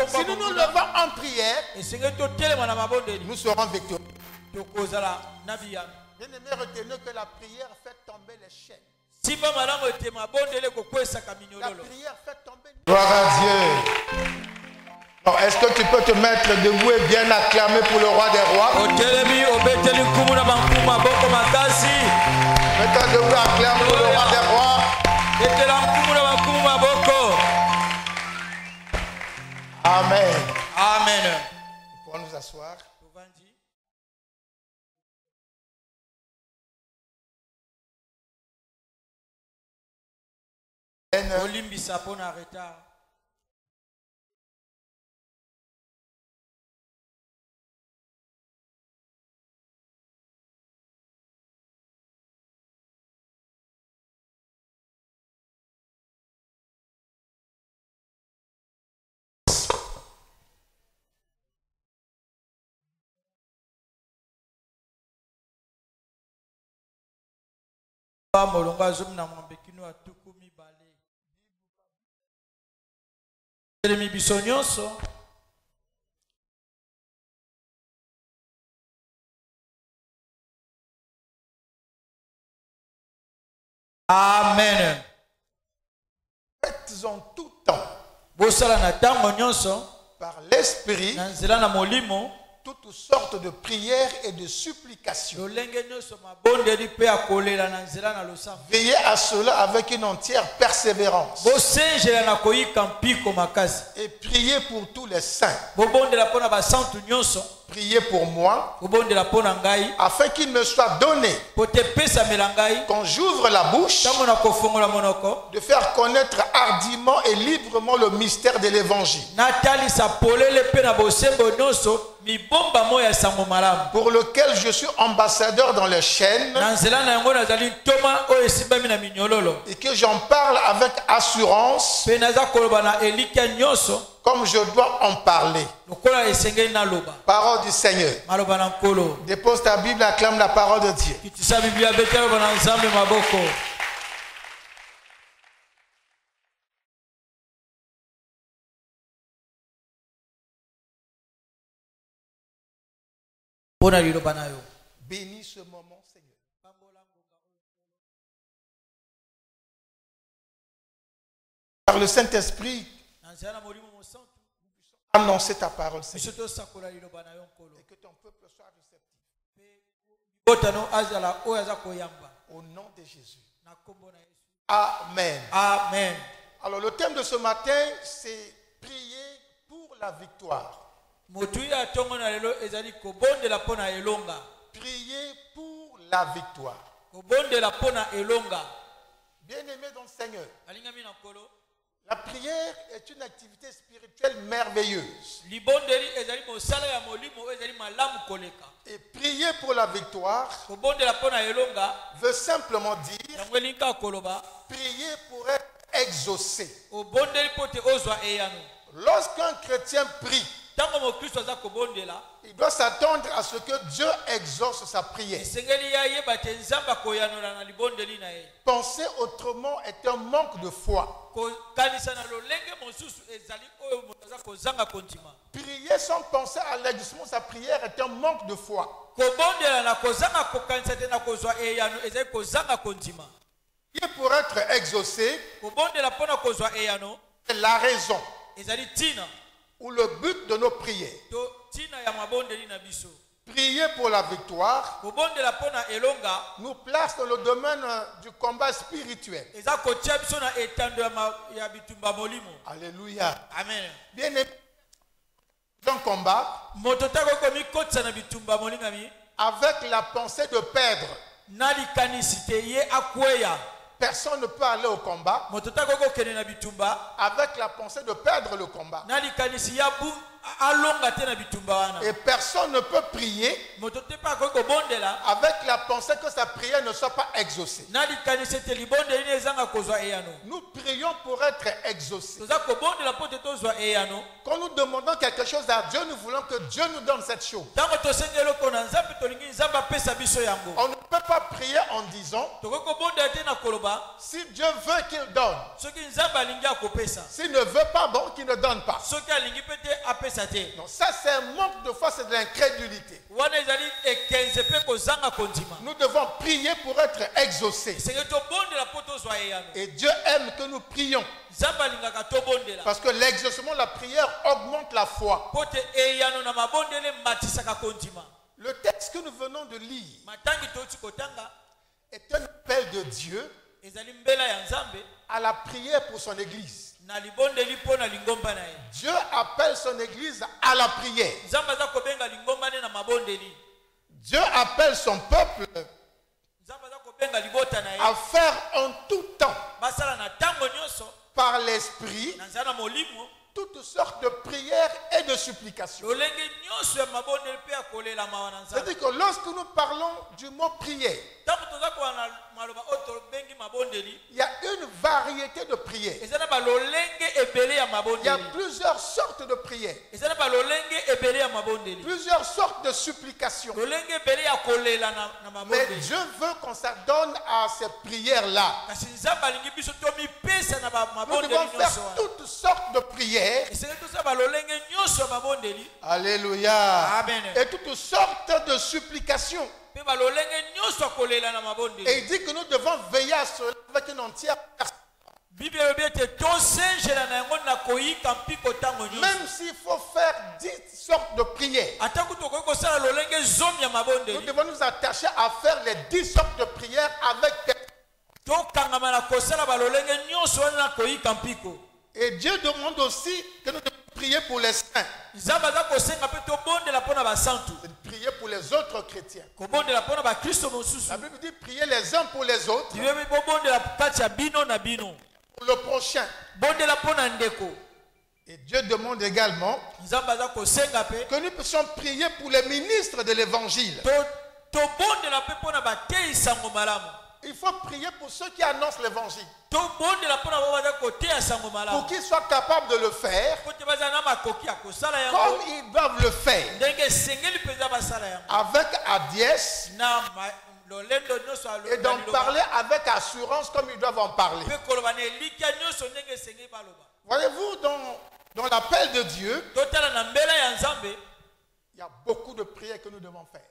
Si nous nous levons en prière, nous serons victorieux. Bien-aimés, retenez que la prière fait tomber les chaînes. La prière fait tomber. Gloire à Dieu. Alors, est-ce que tu peux te mettre debout et bien acclamer pour le roi des rois? Mets-toi debout et acclame pour le roi des rois. Amen. Amen. Nous pourrons nous asseoir. Amen. Faites en tout temps par l'esprit toutes sortes de prières et de supplications. Veillez à cela avec une entière persévérance. Et priez pour tous les saints. Priez pour moi, afin qu'il me soit donné, quand j'ouvre la bouche, de faire connaître hardiment et librement le mystère de l'évangile, pour lequel je suis ambassadeur dans les chaînes, et que j'en parle avec assurance, comme je dois en parler. Parole du Seigneur. Dépose ta Bible, acclame la parole de Dieu. Bénis ce moment, Seigneur. Par le Saint-Esprit, annoncer ta parole, Seigneur. Et que ton peuple soit réceptif. Au nom de Jésus. Amen. Amen. Alors le thème de ce matin, c'est prier pour la victoire. Prier pour la victoire. Bien-aimé dans le Seigneur, la prière est une activité spirituelle merveilleuse. Et prier pour la victoire veut simplement dire prier pour être exaucé. Lorsqu'un chrétien prie, il doit s'attendre à ce que Dieu exauce sa prière. Penser autrement est un manque de foi. Prier sans penser à l'exaucement de sa prière est un manque de foi. Et pour être exaucé, c'est la raison ou le but de nos prières. Prier pour la victoire nous place dans le domaine du combat spirituel. Alléluia. Amen. Bien aimé, dans le combat, avec la pensée de perdre, personne ne peut aller au combat avec la pensée de perdre le combat. Et personne ne peut prier avec la pensée que sa prière ne soit pas exaucée. Nous prions pour être exaucés. Quand nous demandons quelque chose à Dieu, nous voulons que Dieu nous donne cette chose. On ne peut pas prier en disant si Dieu veut qu'il donne. S'il ne veut pas, bon, qu'il ne donne pas. Non, ça c'est un manque de foi, c'est de l'incrédulité. Nous devons prier pour être exaucés. Et Dieu aime que nous prions. Parce que l'exaucement de la prière augmente la foi. Le texte que nous venons de lire est un appel de Dieu à la prière pour son église. Dieu appelle son église à la prière. Dieu appelle son peuple à faire en tout temps, par l'esprit, toutes sortes de prières et de supplications. C'est-à-dire que lorsque nous parlons du mot prière, il y a une variété de prières. Il y a plusieurs sortes de prières. Plusieurs sortes de supplications. Mais Dieu veut qu'on s'adonne à ces prières-là. Nous devons faire toutes sortes de prières. Alléluia. Amen. Et toutes sortes de supplications. Et il dit que nous devons veiller à cela avec une entière personne. Même s'il faut faire 10 sortes de prières, nous devons nous attacher à faire les 10 sortes de prières avec personne. Et Dieu demande aussi que nous devons prier pour les saints. Prier pour les autres chrétiens. La Bible dit prier les uns pour les autres. Pour le prochain. Et Dieu demande également que nous puissions prier pour les ministres de l'évangile. Il faut prier pour ceux qui annoncent l'évangile. Pour qu'ils soient capables de le faire comme ils doivent le faire. Avec hardiesse. Et d'en parler avec assurance comme ils doivent en parler. Voyez-vous, dans l'appel de Dieu, il y a beaucoup de prières que nous devons faire.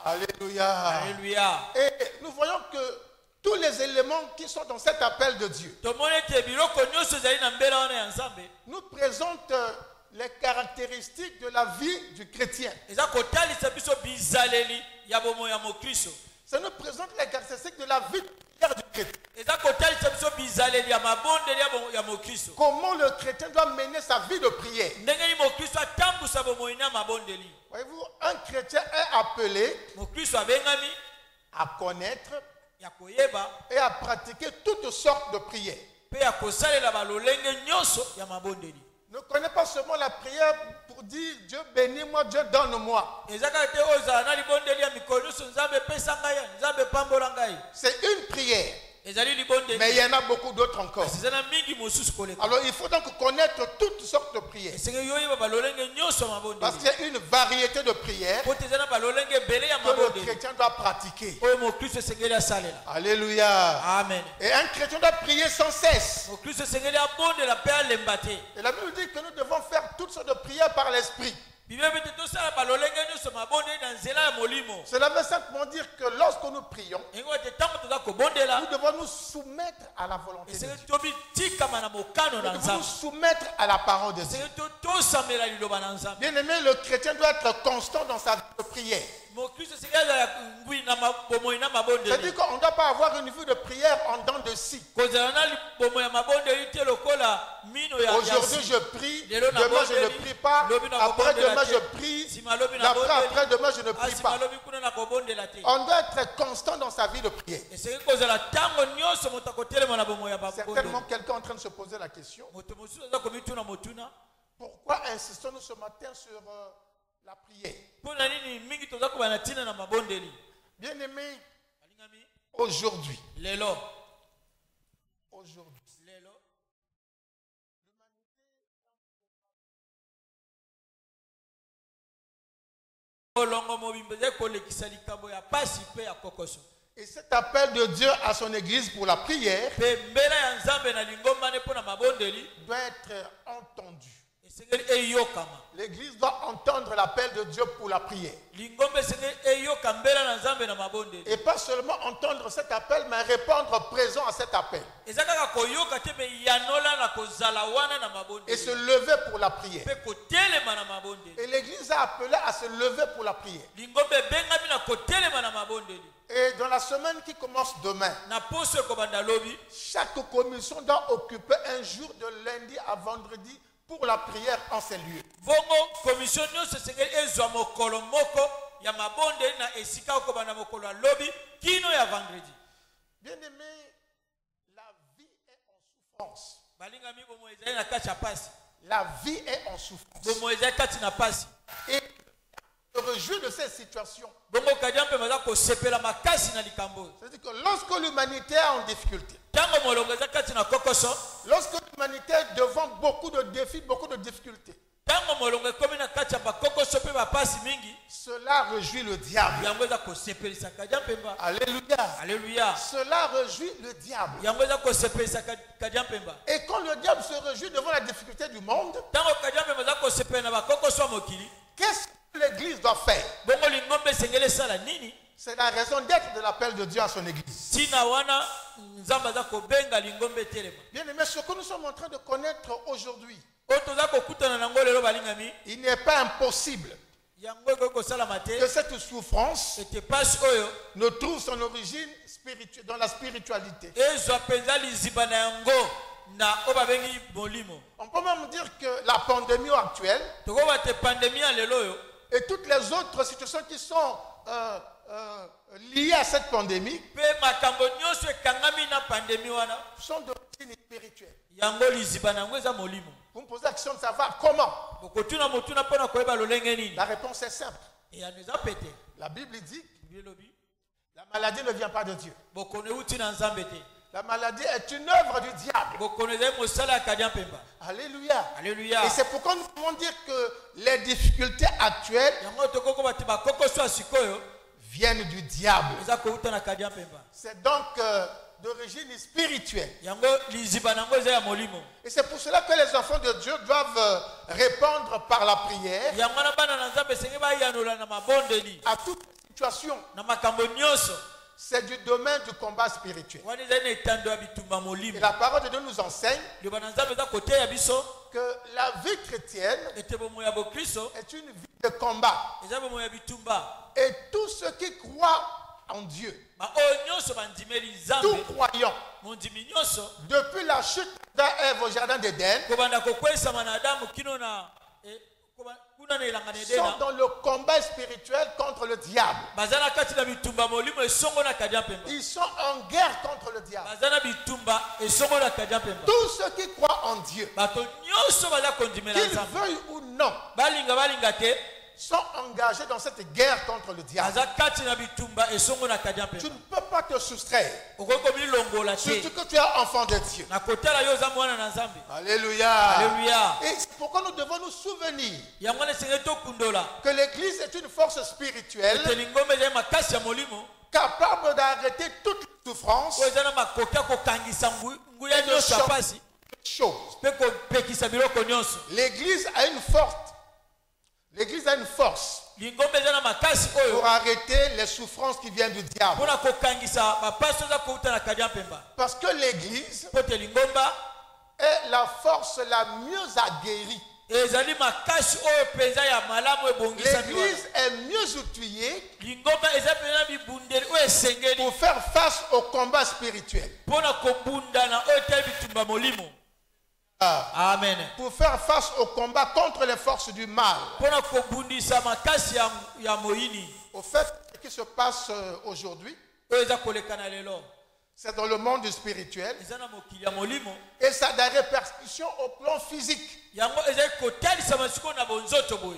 Alléluia. Alléluia. Et nous voyons que tous les éléments qui sont dans cet appel de Dieu nous présentent les caractéristiques de la vie du chrétien. Ça nous présente les caractéristiques de la vie du chrétien. Comment le chrétien doit mener sa vie de prière. Voyez-vous, un chrétien est appelé à connaître et à pratiquer toutes sortes de prières. Ne connais pas seulement la prière pour dire Dieu bénis-moi, Dieu donne-moi. C'est une prière. Mais il y en a beaucoup d'autres encore. Alors il faut donc connaître toutes sortes de prières. Parce qu'il y a une variété de prières que le chrétien doit pratiquer. Alléluia. Amen. Et un chrétien doit prier sans cesse. Et la Bible dit que nous devons faire toutes sortes de prières par l'esprit. Cela veut simplement dire que lorsque nous prions, nous devons nous soumettre à la volonté de Dieu. Nous devons nous soumettre à la parole de Dieu. Bien aimé, le chrétien doit être constant dans sa vie de prière. C'est-à-dire qu'on ne doit pas avoir une vie de prière en dents de scie. Aujourd'hui je prie, demain je ne prie pas, après-demain je prie, après-demain je ne prie pas. On doit être constant dans sa vie de prière. Certainement quelqu'un est en train de se poser la question. Pourquoi insistons-nous ce matin sur la prière? Bien aimé, aujourd'hui, Et cet appel de Dieu à son église pour la prière doit être entendu. L'église doit entendre l'appel de Dieu pour la prière. Et pas seulement entendre cet appel, mais répondre présent à cet appel. Et se lever pour la prière. Et l'église a appelé à se lever pour la prière. Et dans la semaine qui commence demain, chaque commission doit occuper un jour de lundi à vendredi pour la prière en ces lieux. Bien aimé, la vie est en souffrance. La vie est en souffrance. Et je me réjouis de cette situation. C'est-à-dire que lorsque l'humanité est en difficulté, lorsque l'humanité est devant beaucoup de défis, beaucoup de difficultés, cela réjouit le diable. Alléluia. Alléluia. Cela réjouit le diable. Et quand le diable se réjouit devant la difficulté du monde, qu'est-ce que l'église doit faire? C'est la raison d'être de l'appel de Dieu à son église. Bien aimé, ce que nous sommes en train de connaître aujourd'hui, il n'est pas impossible que cette souffrance ne trouve son origine spirituelle dans la spiritualité. On peut même dire que la pandémie actuelle et toutes les autres situations qui sont liées à cette pandémie sont d'origine spirituelle. Vous me posez la question de savoir comment. La réponse est simple. La Bible dit la maladie ne vient pas de Dieu. La maladie est une œuvre du diable. Alléluia. Alléluia. Et c'est pourquoi nous pouvons dire que les difficultés actuelles viennent du diable. C'est donc d'origine spirituelle. Et c'est pour cela que les enfants de Dieu doivent répondre par la prière à toute situation. C'est du domaine du combat spirituel. Et la parole de Dieu nous enseigne que la vie chrétienne est une vie de combat. Et tous ceux qui croient en Dieu, tout croyant, depuis la chute d'Ève au jardin d'Éden, sont dans le combat spirituel contre le diable. Ils sont en guerre contre le diable. Tous ceux qui croient en Dieu, qu'ils veuillent ou non, sont engagés dans cette guerre contre le diable. Tu ne peux pas te soustraire. Surtout que tu es enfant de Dieu. Alléluia. Alléluia. Et c'est pourquoi nous devons nous souvenir que l'église est une force spirituelle capable d'arrêter toute souffrance et de chaque chose. L'église a une force pour arrêter les souffrances qui viennent du diable. Parce que l'église est la force la mieux aguerrie. L'église est mieux outillée pour faire face au combat spirituel. Amen. Pour faire face au combat contre les forces du mal. Au fait, ce qui se passe aujourd'hui, c'est dans le monde spirituel et ça a des répercussions au plan physique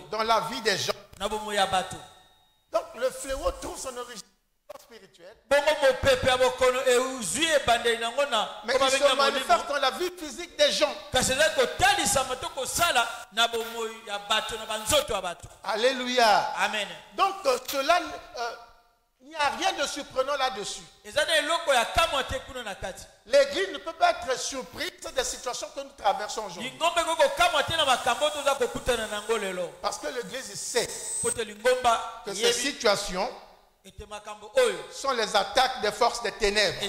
dans la vie des gens. Donc le fléau trouve son origine spirituel, mais il se manifeste dans la vie physique des gens. Alléluia. Amen. Donc cela, il n'y a rien de surprenant là-dessus. L'église ne peut pas être surprise des situations que nous traversons aujourd'hui. Parce que l'église sait que ces situations sont les attaques des forces des ténèbres.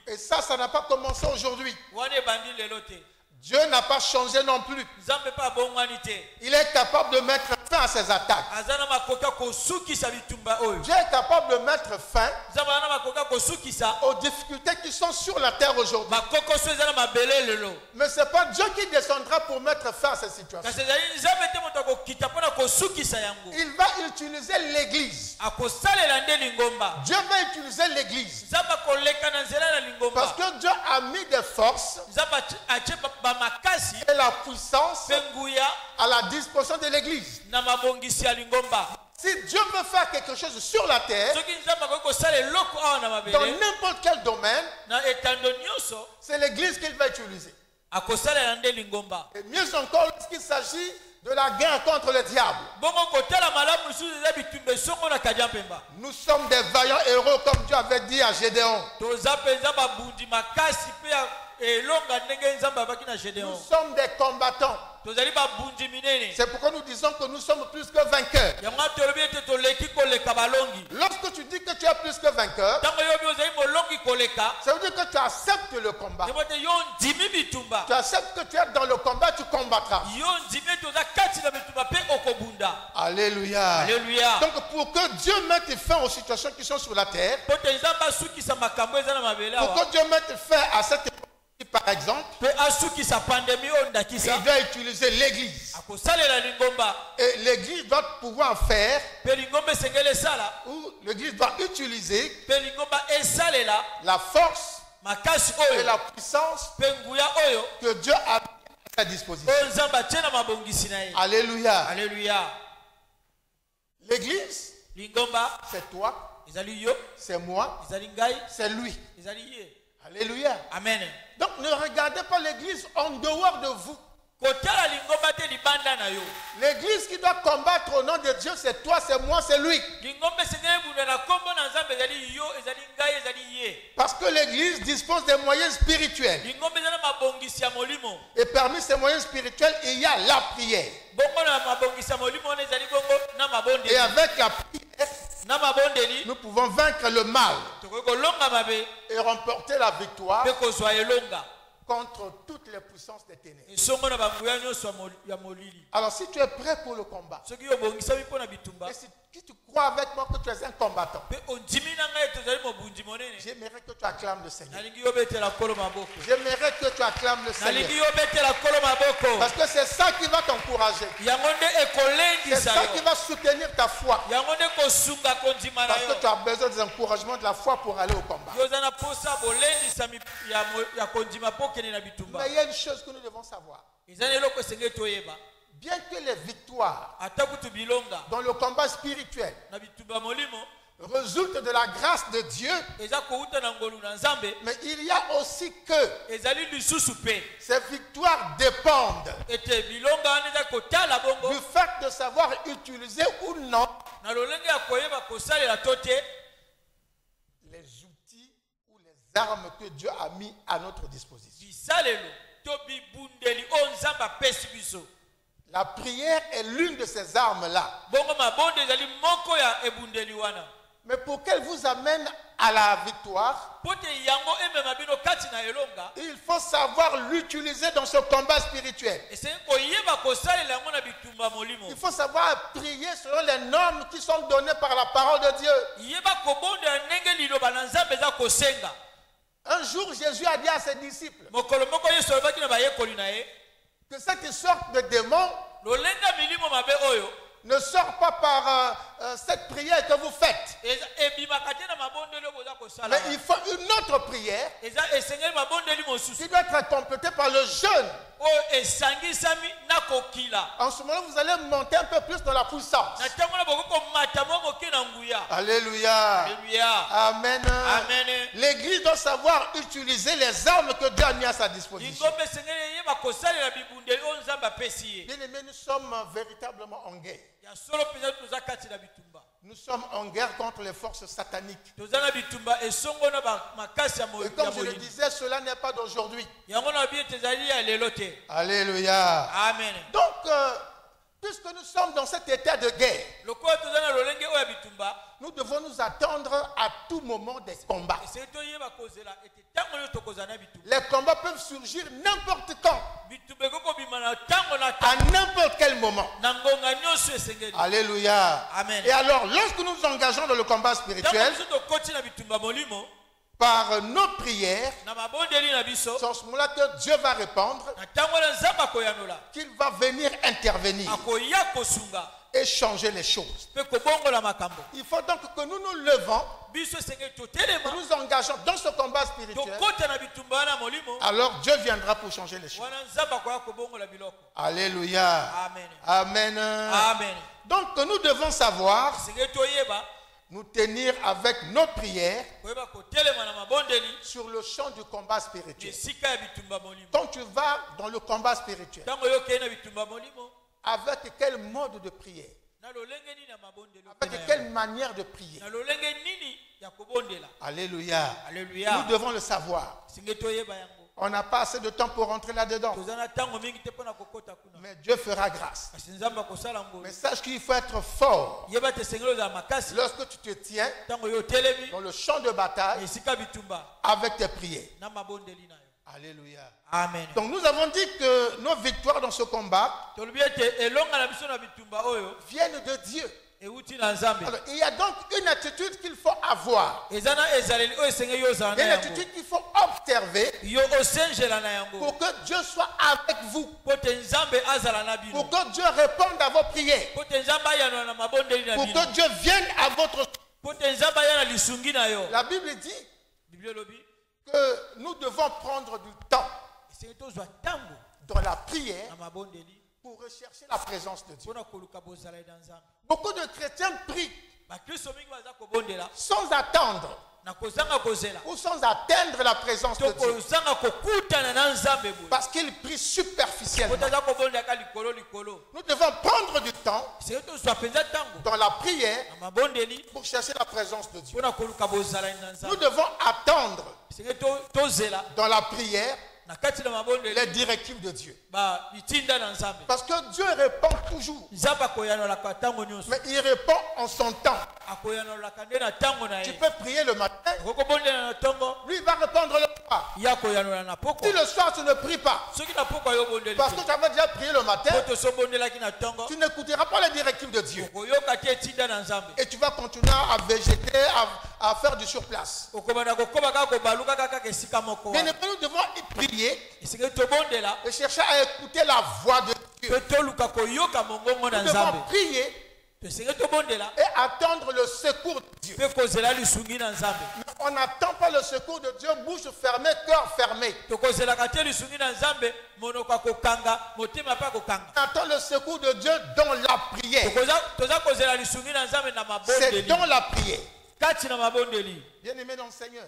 Et ça n'a pas commencé aujourd'hui. Dieu n'a pas changé non plus. Il est capable de mettre fin à ces attaques. Dieu est capable de mettre fin aux difficultés qui sont sur la terre aujourd'hui. Mais ce n'est pas Dieu qui descendra pour mettre fin à ces situations. Il va utiliser l'église. Dieu va utiliser l'église. Parce que Dieu a mis des forces et la puissance à la disposition de l'église. Si Dieu veut faire quelque chose sur la terre, dans n'importe quel domaine, c'est l'église qu'il va utiliser. Et mieux encore, lorsqu'il s'agit de la guerre contre le diable. Nous sommes des vaillants héros, comme Dieu avait dit à Gédéon. Nous sommes des combattants. C'est pourquoi nous disons que nous sommes plus que vainqueurs. Lorsque tu dis que tu es plus que vainqueur, ça veut dire que tu acceptes le combat. Tu acceptes que tu es dans le combat, tu combattras. Alléluia. Alléluia. Donc pour que Dieu mette fin aux situations qui sont sur la terre, pour que Dieu mette fin à cette époque, par exemple, il doit utiliser l'église. Et l'église doit pouvoir faire, ou l'église doit utiliser la force et la puissance que Dieu a à sa disposition. Alléluia. Alléluia. L'église, c'est toi, c'est moi, c'est lui. Alléluia. Amen. Donc ne regardez pas l'église en dehors de vous. L'église qui doit combattre au nom de Dieu, c'est toi, c'est moi, c'est lui. Parce que l'église dispose des moyens spirituels. Et parmi ces moyens spirituels, il y a la prière. Et avec la prière, nous pouvons vaincre le mal et remporter la victoire contre toutes les puissances des ténèbres. Alors si tu es prêt pour le combat, et si tu crois avec moi que tu es un combattant, j'aimerais que tu acclames le Seigneur. J'aimerais que tu acclames le Seigneur. Parce que c'est ça qui va t'encourager. C'est ça qui va soutenir ta foi. Parce que tu as besoin des encouragements de la foi pour aller au combat. Mais il y a une chose que nous devons savoir. Bien que les victoires dans le combat spirituel résultent de la grâce de Dieu, mais il y a aussi que ces victoires dépendent du fait de savoir utiliser ou non les outils ou les armes que Dieu a mis à notre disposition. La prière est l'une de ces armes-là. Mais pour qu'elle vous amène à la victoire, il faut savoir l'utiliser dans ce combat spirituel. Il faut savoir prier selon les normes qui sont données par la parole de Dieu. Un jour, Jésus a dit à ses disciples que cette sorte de démon ne sort pas par cette prière que vous faites. Mais il faut une autre prière qui doit être complétée par le jeûne. En ce moment, vous allez monter un peu plus dans la puissance. Alléluia. Alléluia. Amen. Amen. L'église doit savoir utiliser les armes que Dieu a mis à sa disposition. Bien-aimés, nous sommes véritablement en guerre. Nous sommes en guerre contre les forces sataniques. Et comme je le disais, cela n'est pas d'aujourd'hui. Alléluia. Amen. Donc, puisque nous sommes dans cet état de guerre, nous devons nous attendre à tout moment des combats. Les combats peuvent surgir n'importe quand, à n'importe quel moment. Alléluia. Amen. Et alors, lorsque nous nous engageons dans le combat spirituel, par nos prières, c'est en ce moment-là que Dieu va répondre, qu'il va venir intervenir et changer les choses. Il faut donc que nous nous levons, que nous engageons dans ce combat spirituel. Alors Dieu viendra pour changer les choses. Alléluia. Amen. Amen. Donc nous devons savoir nous tenir avec nos prières sur le champ du combat spirituel. Quand tu vas dans le combat spirituel, avec quel mode de prière? Avec quelle manière de prier? Alléluia. Nous devons le savoir. On n'a pas assez de temps pour rentrer là-dedans. Mais Dieu fera grâce. Mais sache qu'il faut être fort. Lorsque tu te tiens dans le champ de bataille avec tes prières. Alléluia. Amen. Donc nous avons dit que nos victoires dans ce combat viennent de Dieu. Alors, il y a donc une attitude qu'il faut avoir. Une attitude qu'il faut observer pour que Dieu soit avec vous. Pour que Dieu réponde à vos prières. Pour que Dieu vienne à votre secours. La Bible dit que nous devons prendre du temps dans la prière pour rechercher la présence de Dieu. Beaucoup de chrétiens prient sans attendre ou sans atteindre la présence de Dieu, parce qu'ils prient superficiellement. Nous devons prendre du temps dans la prière pour chercher la présence de Dieu. Nous devons attendre dans la prière les directives de Dieu. Parce que Dieu répond toujours. Mais il répond en son temps. Tu peux prier le matin, lui il va répondre le soir. Si le soir tu ne pries pas, parce que tu avais déjà prié le matin, tu n'écouteras pas les directives de Dieu. Et tu vas continuer à végéter, à faire du surplace. Bien aimé, nous devons y prier et chercher à écouter la voix de Dieu. Nous devons prier et attendre le secours de Dieu. Mais on n'attend pas le secours de Dieu, bouche fermée, cœur fermé. On attend le secours de Dieu dans la prière. C'est dans la prière. Bien aimé dans le Seigneur,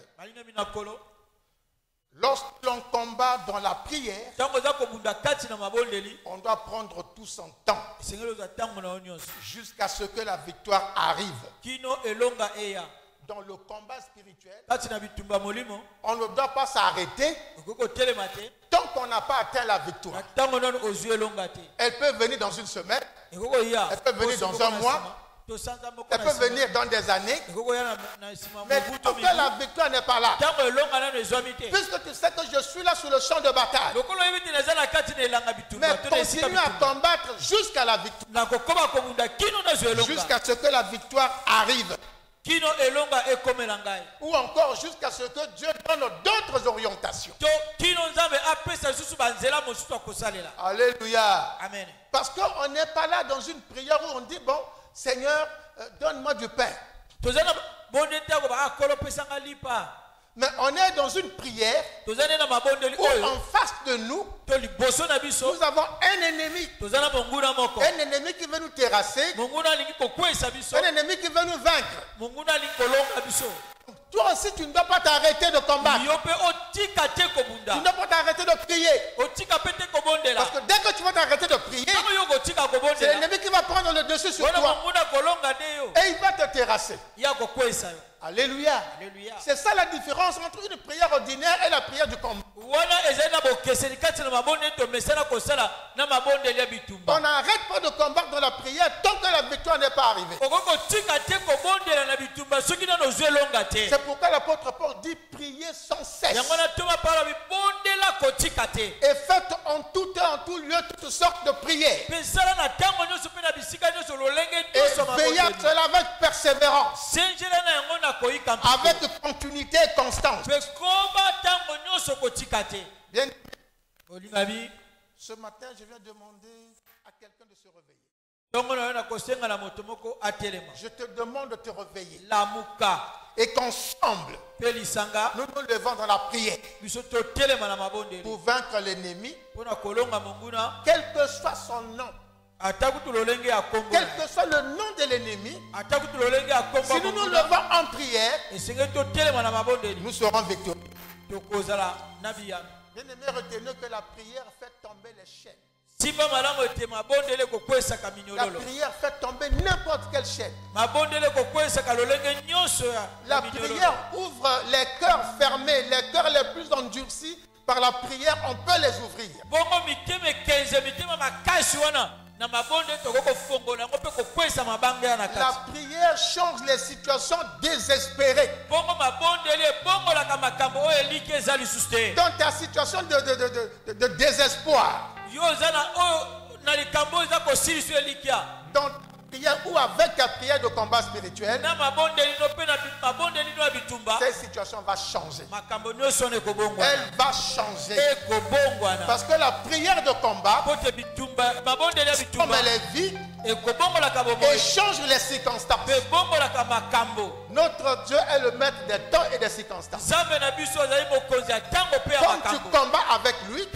lorsque l'on combat dans la prière, on doit prendre tout son temps jusqu'à ce que la victoire arrive. Dans le combat spirituel, on ne doit pas s'arrêter tant qu'on n'a pas atteint la victoire. Elle peut venir dans une semaine, elle peut venir dans un mois, elle peut venir dans des années, mais tant que la victoire n'est pas là, puisque tu sais que je suis là sur le champ de bataille, mais continue à combattre jusqu'à la victoire, jusqu'à ce que la victoire arrive, ou encore jusqu'à ce que Dieu donne d'autres orientations. Alléluia. Amen. Parce qu'on n'est pas là dans une prière où on dit, bon, Seigneur, donne-moi du pain. Mais on est dans une prière où en face de nous, nous avons un ennemi. Un ennemi qui veut nous terrasser. Un ennemi qui veut nous vaincre. Toi aussi, tu ne dois pas t'arrêter de combattre. Tu ne dois pas t'arrêter de prier. Parce que dès que tu vas t'arrêter de prier, c'est l'ennemi qui va prendre le dessus sur toi. Et il va te terrasser. Alléluia. C'est ça la différence entre une prière ordinaire et la prière du combat. On n'arrête pas de combattre dans la prière tant que la victoire n'est pas arrivée. C'est pourquoi l'apôtre Paul dit prier sans cesse. Et faites en tout temps, en tout lieu, toutes sortes de prières. Et veillez à cela avec persévérance. Avec continuité et constance. Bien, ce matin, je viens demander à quelqu'un de se réveiller. Je te demande de te réveiller. Et qu'ensemble, nous nous levons dans la prière pour vaincre l'ennemi, quel que soit son nom. Quel que soit le nom de l'ennemi, si nous nous levons en prière, nous serons victorieux. Bien-aimés, retenez que la prière fait tomber les chaînes. La prière fait tomber n'importe quelle chaîne. La prière ouvre les cœurs fermés, les cœurs les plus endurcis. Par la prière, on peut les ouvrir. La prière change les situations désespérées. Dans ta situation de désespoir, dans prière ou avec la prière de combat spirituel, cette situation va changer. Elle va changer. Parce que la prière de combat, comme elle est vide, et change les circonstances. Notre Dieu est le maître des temps et des circonstances. Quand tu combats avec lui,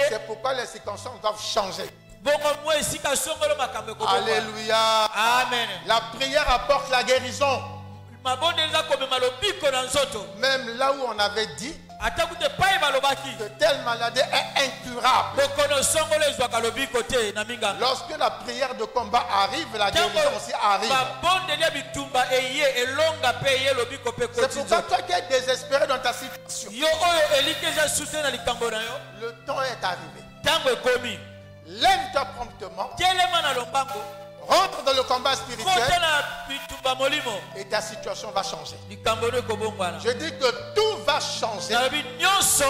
c'est pourquoi les circonstances doivent changer. Alléluia. Amen. La prière apporte la guérison. Même là où on avait dit que telle maladie est incurable. Lorsque la prière de combat arrive, la guérison aussi arrive. C'est pourquoi toi qui es désespéré dans ta situation, le temps est arrivé. Lève-toi promptement. Rentre dans le combat spirituel et ta situation va changer. Je dis que tout va changer lorsque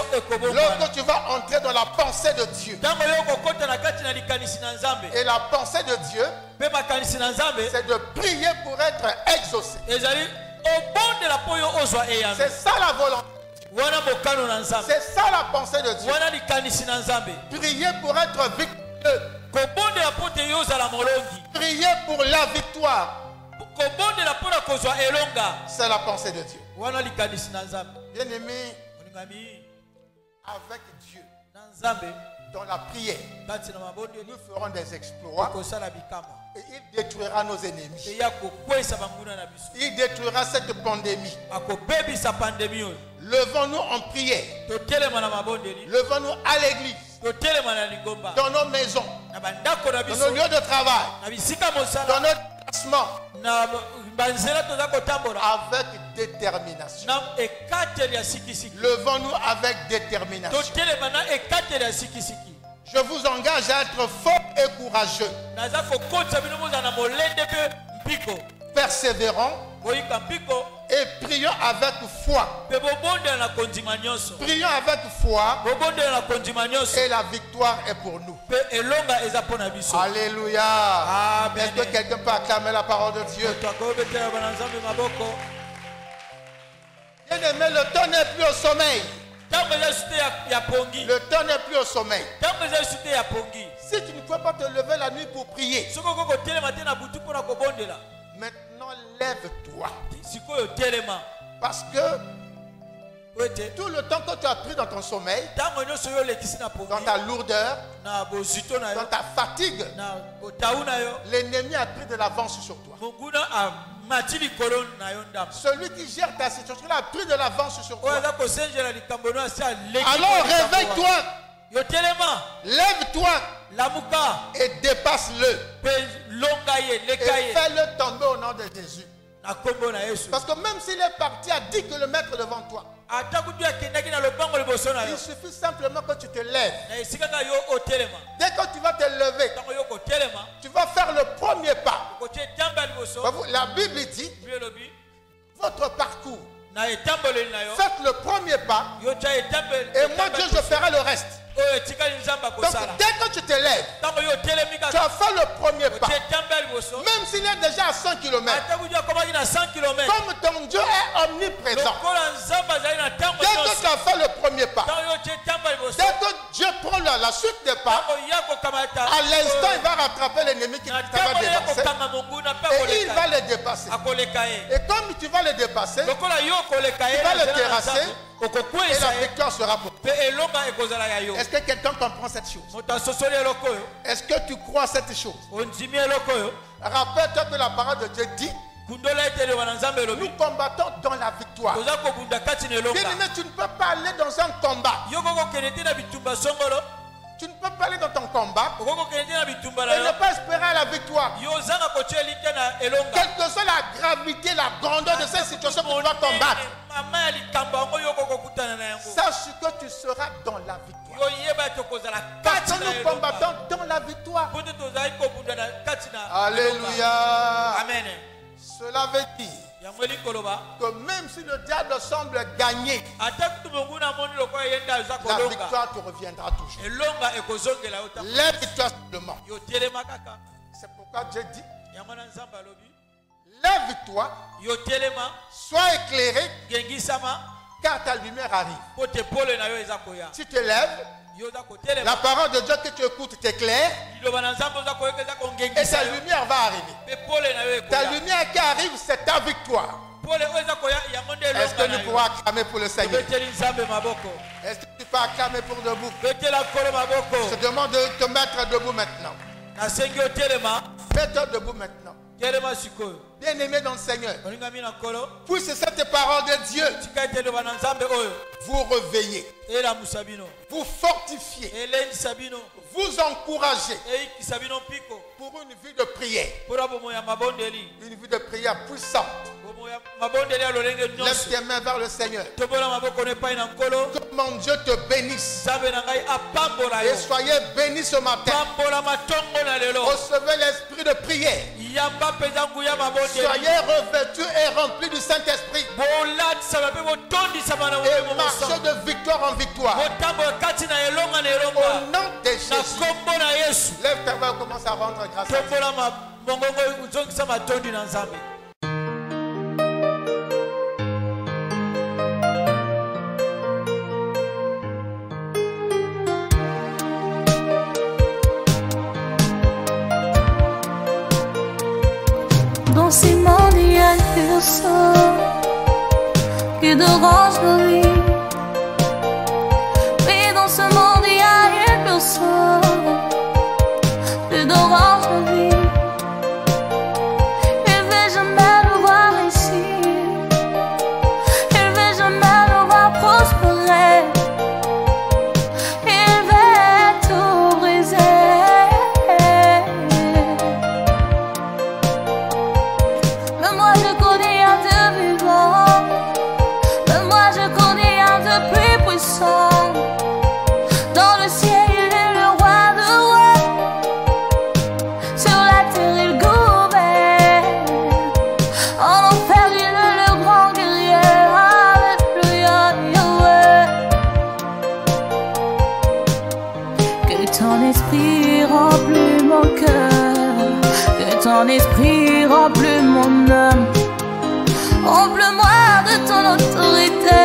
tu vas entrer dans la pensée de Dieu. Et la pensée de Dieu, c'est de prier pour être exaucé. C'est ça la volonté. C'est ça la pensée de Dieu. Prier pour être victorieux. Prier pour la victoire. C'est la pensée de Dieu. Bien-aimé, avec Dieu, dans la prière, nous ferons des exploits. Et il détruira nos ennemis. Il détruira cette pandémie. Levons-nous en prière. Levons-nous à l'église. Dans nos maisons. Dans nos lieux de travail. Dans notre placement. Avec détermination. Levons-nous avec détermination. Je vous engage à être fort et courageux. Persévérant. Et prions avec foi. Prions avec foi. Et la victoire est pour nous. Alléluia. Est-ce que quelqu'un peut acclamer la parole de Dieu? Bien-aimé, le temps n'est plus au sommeil. Le temps n'est plus au sommeil. Si tu ne peux pas te lever la nuit pour prier, maintenant lève-toi. Parce que Tout le temps que tu as pris dans ton sommeil, dans ta lourdeur, dans ta fatigue, l'ennemi a pris de l'avance sur toi. Celui qui gère ta situation a pris de l'avance sur toi. Alors réveille-toi, lève-toi et dépasse-le. Et fais-le tomber au nom de Jésus. Parce que même s'il est parti à 10 km devant toi, il suffit simplement que tu te lèves. Dès que tu vas te lever, tu vas faire le premier pas. La Bible dit, votre parcours, faites le premier pas et moi Dieu je ferai le reste. Donc dès que tu te lèves, tu as fait le premier pas. Même s'il est déjà à 100 km, comme ton Dieu est omniprésent, dès que tu as fait le premier pas, dès que Dieu prend la suite des pas, à l'instant il va rattraper l'ennemi qui va dépasser et il va le dépasser. Et comme tu vas le dépasser, tu vas le terrasser et la victoire sera pour toi. Est-ce que quelqu'un comprend cette chose? Est-ce que tu crois cette chose? Rappelle-toi que la parole de Dieu dit, nous combattons dans la victoire. Bien-aimé, tu ne peux pas aller dans un combat. Tu ne peux pas aller dans ton combat et ne pas espérer la victoire. Quelle que soit la gravité, la grandeur de cette situation que tu dois combattre, sache que tu seras dans la victoire. Parce que nous combattons dans la victoire. Alléluia. Amen. Cela veut dire que même si le diable semble gagner, la victoire te reviendra toujours. Lève-toi simplement. C'est pourquoi Dieu dit, lève-toi, sois éclairé, car ta lumière arrive. Tu te lèves, la parole de Dieu que tu écoutes t'éclaire et ta lumière va arriver. Ta lumière qui arrive, c'est ta victoire. Est-ce que nous pouvons acclamer pour le Seigneur? Est-ce que tu peux acclamer pour debout? Je te demande de te mettre debout maintenant. Mets-toi debout maintenant. Bien-aimé dans le Seigneur, puisse cette parole de Dieu vous réveiller, vous fortifier, vous encourager pour une vie de prière, une vie de prière puissante. Lève tes mains vers le Seigneur. Que mon Dieu te bénisse. Et soyez bénis ce matin. Recevez l'esprit de prière. Soyez revêtus et remplis du Saint-Esprit. Et marchez de victoire en victoire. Au nom de Jésus. Lève ta main et commence à rendre grâce à Dieu. Dans ces mondes, il y a personne qui dérange nos vies. Oui, dans ce monde, il y a une personne qui dérange nos vies. Il ne veut jamais nous voir réussir. Il ne veut jamais nous voir prospérer. Il veut tout briser. Dans le ciel, il est le roi de rois. Sur la terre, il gouverne. En enfer, il est le grand guerrier. Alléluia, Yahweh. Que ton esprit remplit mon cœur. Que ton esprit remplit mon âme. Remplis-moi de ton autorité.